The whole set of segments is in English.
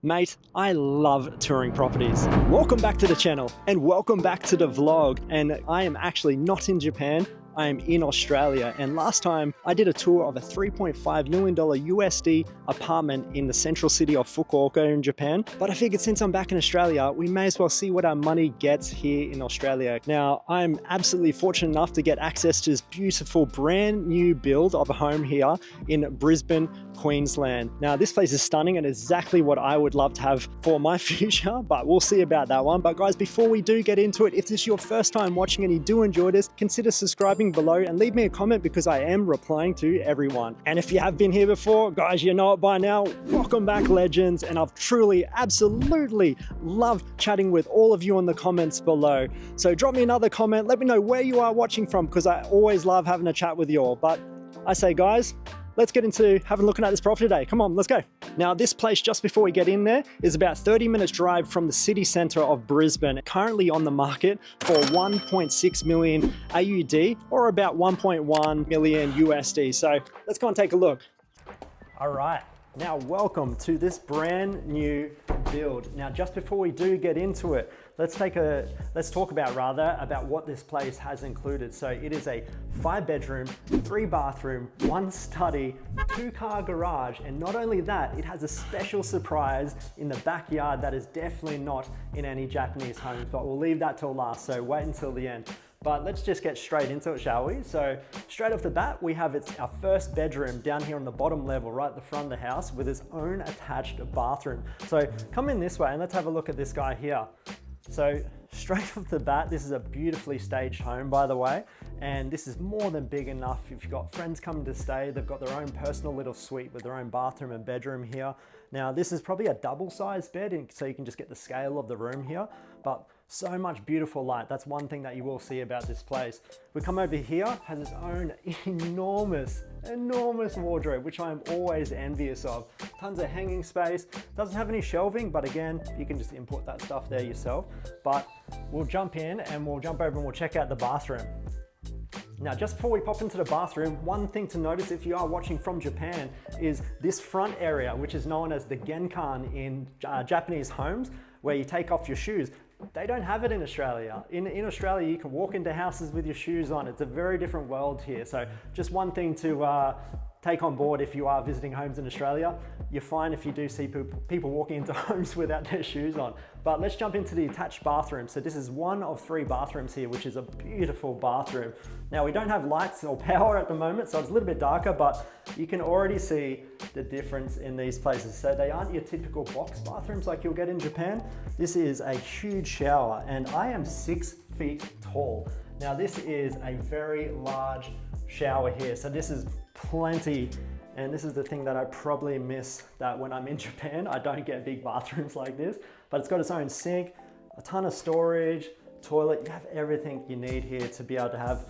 Mate, I love touring properties. Welcome back to the channel and welcome back to the vlog. And I am actually not in Japan. I am in Australia, and last time I did a tour of a $3.5 million USD apartment in the central city of Fukuoka in Japan. But I figured since I'm back in Australia, we may as well see what our money gets here in Australia. Now, I'm absolutely fortunate enough to get access to this beautiful brand new build of a home here in Brisbane, Queensland. Now, this place is stunning and exactly what I would love to have for my future, but we'll see about that one. But guys, before we do get into it, if this is your first time watching and you do enjoy this, consider subscribing below and leave me a comment because I am replying to everyone. And if you have been here before, guys, you know it by now. Welcome back, legends. And I've truly, absolutely loved chatting with all of you in the comments below. So drop me another comment. Let me know where you are watching from because I always love having a chat with you all. But I say, guys, let's get into having a look at this property today. Come on, let's go. Now, this place, just before we get in there, is about 30 minutes drive from the city center of Brisbane, currently on the market for 1.6 million AUD or about 1.1 million USD. So let's go and take a look. All right. Now, welcome to this brand new build. Now, just before we do get into it, let's talk about what this place has included. So it is a 5-bedroom, 3-bathroom, 1 study, 2-car garage, and not only that, it has a special surprise in the backyard that is definitely not in any Japanese homes, but we'll leave that till last, so wait until the end. But let's just get straight into it, shall we? So straight off the bat, we have our first bedroom down here on the bottom level, right at the front of the house with its own attached bathroom. So come in this way and let's have a look at this guy here. So straight off the bat, this is a beautifully staged home, by the way, and this is more than big enough. If you've got friends coming to stay, they've got their own personal little suite with their own bathroom and bedroom here. Now, this is probably a double-sized bed, so you can just get the scale of the room here, but so much beautiful light. That's one thing that you will see about this place. We come over here, has its own enormous wardrobe, which I'm always envious of. Tons of hanging space, doesn't have any shelving, but again, you can just import that stuff there yourself. But we'll jump in and we'll jump over and we'll check out the bathroom. Now, just before we pop into the bathroom, one thing to notice if you are watching from Japan is this front area, which is known as the genkan in Japanese homes, where you take off your shoes. They don't have it in Australia. In Australia, you can walk into houses with your shoes on. It's a very different world here. So just one thing to take on board if you are visiting homes in Australia. You're fine if you do see people walking into homes without their shoes on. But let's jump into the attached bathroom. So this is one of 3 bathrooms here, which is a beautiful bathroom. Now, we don't have lights or power at the moment, so it's a little bit darker, but you can already see the difference in these places. So they aren't your typical box bathrooms like you'll get in Japan. This is a huge shower, and I am 6 feet tall. Now, this is a very large shower here. So this is plenty. And this is the thing that I probably miss, that when I'm in Japan, I don't get big bathrooms like this, but it's got its own sink, a ton of storage, toilet. You have everything you need here to be able to have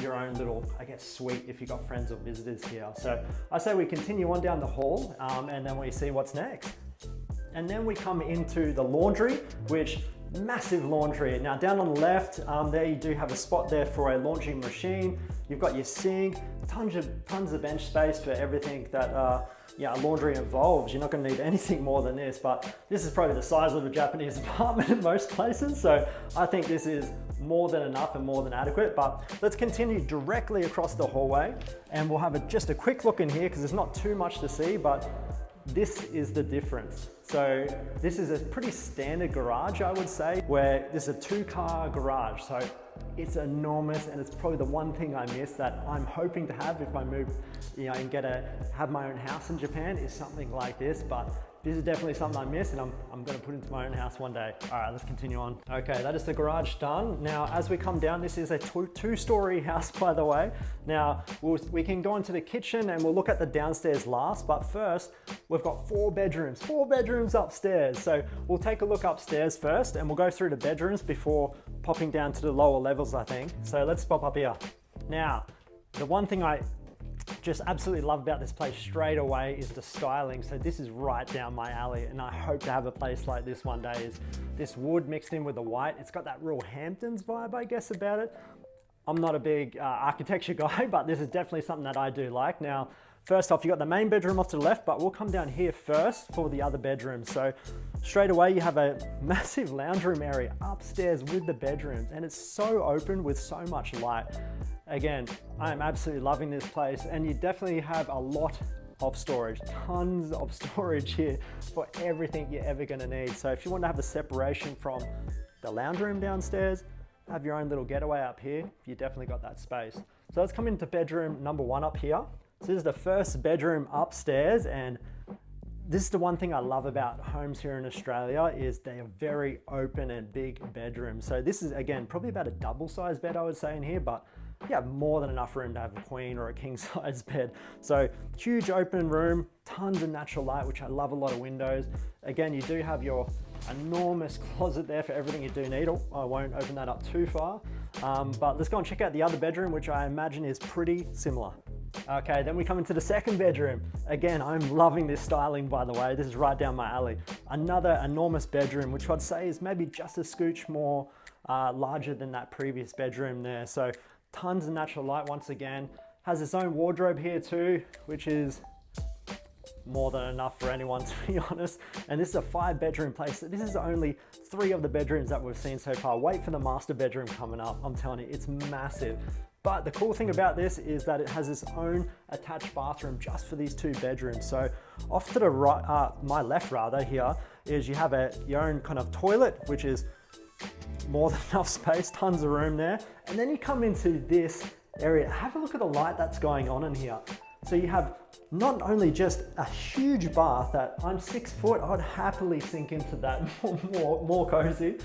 your own little, I guess, suite if you've got friends or visitors here. So I say we continue on down the hall and then we see what's next. And then we come into the laundry, which massive laundry. Now down on the left, there you do have a spot there for a laundry machine. You've got your sink, tons of bench space for everything that laundry involves. You're not going to need anything more than this, but this is probably the size of a Japanese apartment in most places. So I think this is more than enough and more than adequate. But let's continue directly across the hallway and we'll have just a quick look in here because there's not too much to see, but this is the difference. So this is a pretty standard garage, I would say, where this is a 2-car garage. So it's enormous, and it's probably the one thing I miss that I'm hoping to have if I move, and have my own house in Japan, is something like this. But this is definitely something I miss, and I'm going to put into my own house one day. All right, let's continue on. Okay, that is the garage done. Now, as we come down, this is a 2-story house, by the way. Now, we can go into the kitchen and we'll look at the downstairs last, but first, we've got 4 bedrooms upstairs. So we'll take a look upstairs first, and we'll go through the bedrooms before popping down to the lower levels, I think. So let's pop up here. Now, the one thing I just absolutely love about this place straight away is the styling. So this is right down my alley, and I hope to have a place like this one day. Is this wood mixed in with the white. It's got that real Hamptons vibe, I guess, about it. I'm not a big architecture guy, but this is definitely something that I do like. Now, First off, you got the main bedroom off to the left, but we'll come down here first for the other bedroom. So straight away, you have a massive lounge room area upstairs with the bedrooms, and it's so open with so much light. Again, I am absolutely loving this place, and you definitely have a lot of storage, tons of storage here for everything you're ever gonna need. So if you want to have a separation from the lounge room downstairs, have your own little getaway up here, you definitely got that space. So let's come into bedroom number 1 up here. So this is the first bedroom upstairs, and this is the one thing I love about homes here in Australia is they are very open and big bedrooms. So this is, again, probably about a double size bed I would say in here, but you have more than enough room to have a queen or a king size bed. So huge open room, tons of natural light, which I love, a lot of windows. Again, you do have your enormous closet there for everything you do need. I won't open that up too far, but let's go and check out the other bedroom, which I imagine is pretty similar. Okay, then we come into the second bedroom. Again, I'm loving this styling, by the way. This is right down my alley. Another enormous bedroom, which I'd say is maybe just a scooch more larger than that previous bedroom there. So tons of natural light once again. Has its own wardrobe here too, which is more than enough for anyone, to be honest. And this is a 5-bedroom place. This is only 3 of the bedrooms that we've seen so far. Wait for the master bedroom coming up. I'm telling you, it's massive. But the cool thing about this is that it has its own attached bathroom just for these 2 bedrooms. So off to the right, my left rather here, is you have your own kind of toilet, which is more than enough space, tons of room there. And then you come into this area. Have a look at the light that's going on in here. So you have not only just a huge bath that I'm 6 foot, I'd happily sink into that more cozy.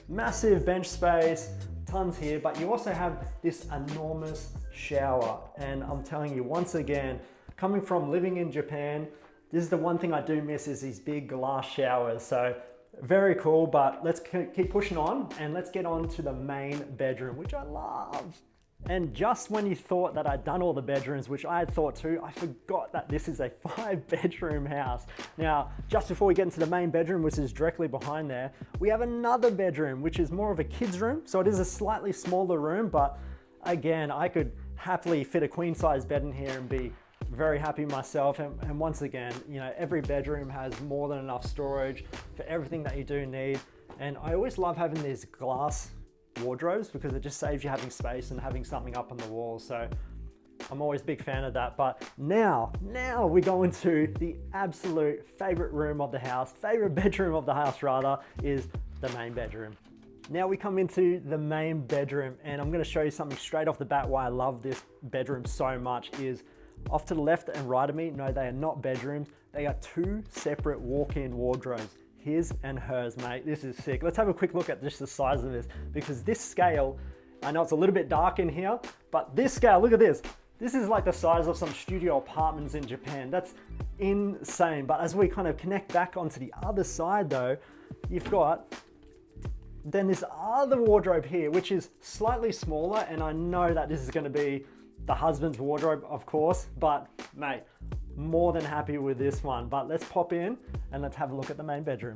Massive bench space, tons here, but you also have this enormous shower. And I'm telling you, once again, coming from living in Japan, this is the one thing I do miss is these big glass showers. So very cool, but let's keep pushing on and let's get on to the main bedroom, which I love. And just when you thought that I'd done all the bedrooms, which I had thought too, I forgot that this is a 5-bedroom house. Now, just before we get into the main bedroom, which is directly behind there, we have another bedroom, which is more of a kid's room. So it is a slightly smaller room, but again, I could happily fit a queen size bed in here and be very happy myself. And once again, you know, every bedroom has more than enough storage for everything that you do need. And I always love having these glass wardrobes because it just saves you having space and having something up on the wall. So I'm always a big fan of that. But now we go into the absolute favorite room of the house, favorite bedroom of the house rather, is the main bedroom. Now we come into the main bedroom, and I'm going to show you something straight off the bat why I love this bedroom so much. Is off to the left and right of me, no, they are not bedrooms. They are 2 separate walk-in wardrobes. His and hers, mate. This is sick. Let's have a quick look at just the size of this, because this scale, I know it's a little bit dark in here, but this scale, look at this. This is like the size of some studio apartments in Japan. That's insane. But as we kind of connect back onto the other side though, you've got then this other wardrobe here, which is slightly smaller. And I know that this is going to be the husband's wardrobe, of course, but mate, more than happy with this one. But let's pop in and let's have a look at the main bedroom.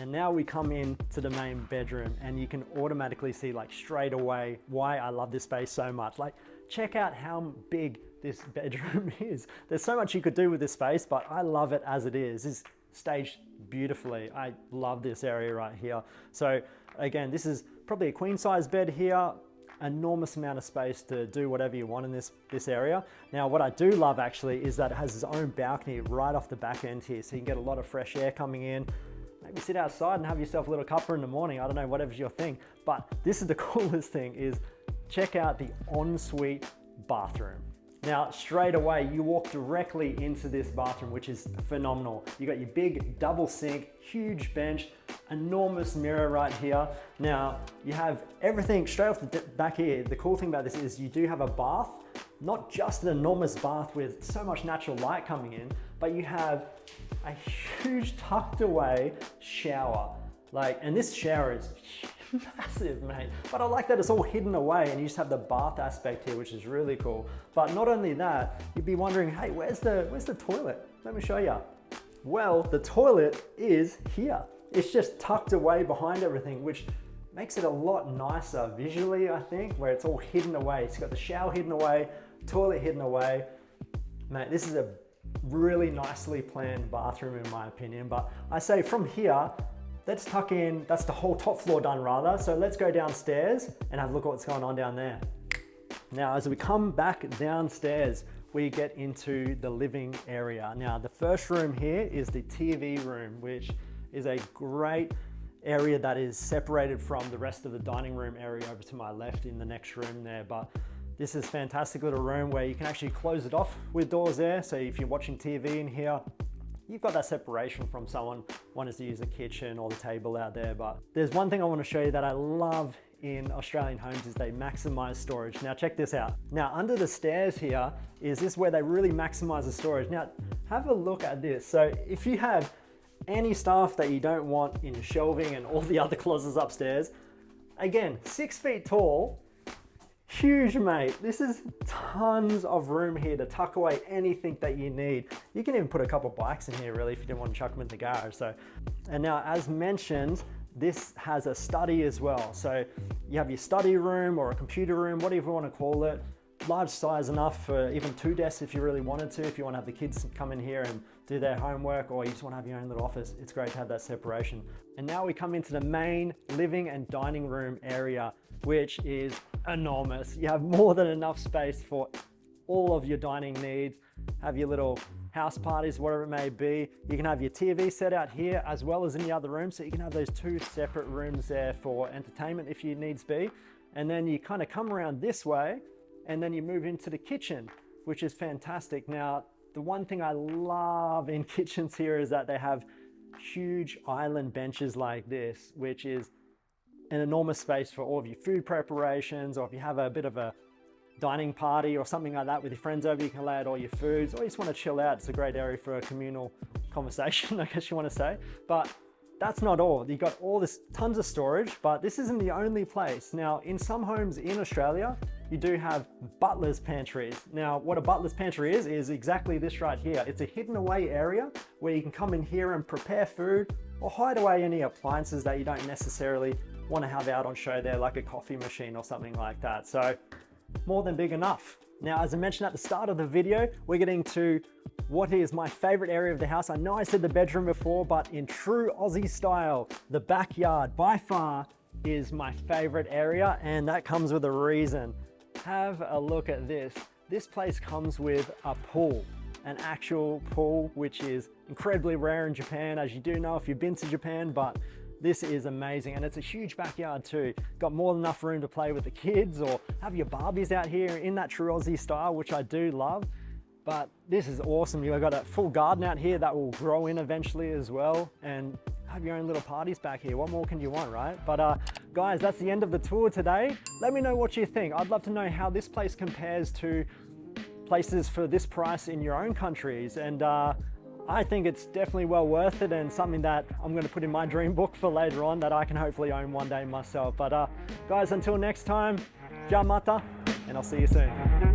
And now we come in to the main bedroom, and you can automatically see like straight away why I love this space so much. Like, check out how big this bedroom is. There's so much you could do with this space, but I love it as it is. It's staged beautifully. I love this area right here. So again, this is probably a queen size bed here. Enormous amount of space to do whatever you want in this area. Now, what I do love actually is that it has its own balcony right off the back end here, so you can get a lot of fresh air coming in. Maybe sit outside and have yourself a little cuppa in the morning. I don't know, whatever's your thing. But this is the coolest thing, is check out the ensuite bathroom. Now, straight away, you walk directly into this bathroom, which is phenomenal. You got your big double sink, huge bench, enormous mirror right here. Now, you have everything straight off the back here. The cool thing about this is you do have a bath, not just an enormous bath with so much natural light coming in, but you have a huge tucked away shower. And this shower is massive, mate. But I like that it's all hidden away and you just have the bath aspect here, which is really cool. But not only that, you'd be wondering, hey, where's the toilet? Let me show you. Well, the toilet is here. It's just tucked away behind everything, which makes it a lot nicer visually, I think, where it's all hidden away. It's got the shower hidden away, toilet hidden away. Mate, this is a really nicely planned bathroom in my opinion, but I say from here, let's tuck in, that's the whole top floor done rather, so let's go downstairs and have a look at what's going on down there. Now, as we come back downstairs, we get into the living area. Now, the first room here is the TV room, which is a great area that is separated from the rest of the dining room area over to my left in the next room there. But this is a fantastic little room where you can actually close it off with doors there. So if you're watching TV in here, you've got that separation from someone wanting to use the kitchen or the table out there. But there's one thing I want to show you that I love in Australian homes is they maximize storage. Now check this out. Now under the stairs here is this where they really maximize the storage. Now have a look at this. So if you have any stuff that you don't want in your shelving and all the other closets upstairs, again, 6 feet tall, huge mate. This is tons of room here to tuck away anything that you need. You can even put a couple bikes in here really if you didn't want to chuck them in the garage. So, and now as mentioned, this has a study as well. So you have your study room or a computer room, whatever you want to call it. Large size enough for even 2 desks if you really wanted to, if you want to have the kids come in here and do their homework, or you just want to have your own little office. It's great to have that separation. And now we come into the main living and dining room area, which is enormous. You have more than enough space for all of your dining needs. Have your little house parties, whatever it may be. You can have your TV set out here as well as in the other room. So you can have those 2 separate rooms there for entertainment if you needs be. And then you kind of come around this way and then you move into the kitchen, which is fantastic. Now, the one thing I love in kitchens here is that they have huge island benches like this, which is an enormous space for all of your food preparations, or if you have a bit of a dining party or something like that with your friends over, you can lay out all your foods, or you just want to chill out. It's a great area for a communal conversation, I guess you want to say. But that's not all. You've got all this tons of storage, but this isn't the only place. Now, in some homes in Australia, you do have butler's pantries. Now, what a butler's pantry is exactly this right here. It's a hidden away area where you can come in here and prepare food or hide away any appliances that you don't necessarily want to have out on show there, like a coffee machine or something like that. So more than big enough. Now, as I mentioned at the start of the video, we're getting to what is my favorite area of the house. I know I said the bedroom before, but in true Aussie style, the backyard by far is my favorite area, and that comes with a reason. Have a look at this. This place comes with a pool, an actual pool, which is incredibly rare in Japan, as you do know if you've been to Japan, but this is amazing. And it's a huge backyard too. Got more than enough room to play with the kids or have your Barbies out here in that true Aussie style, which I do love. But this is awesome. You've got a full garden out here that will grow in eventually as well, and have your own little parties back here. What more can you want, right? But guys, that's the end of the tour today. Let me know what you think. I'd love to know how this place compares to places for this price in your own countries. And I think it's definitely well worth it, and something that I'm going to put in my dream book for later on that I can hopefully own one day myself. But guys, until next time, ja mata, and I'll see you soon.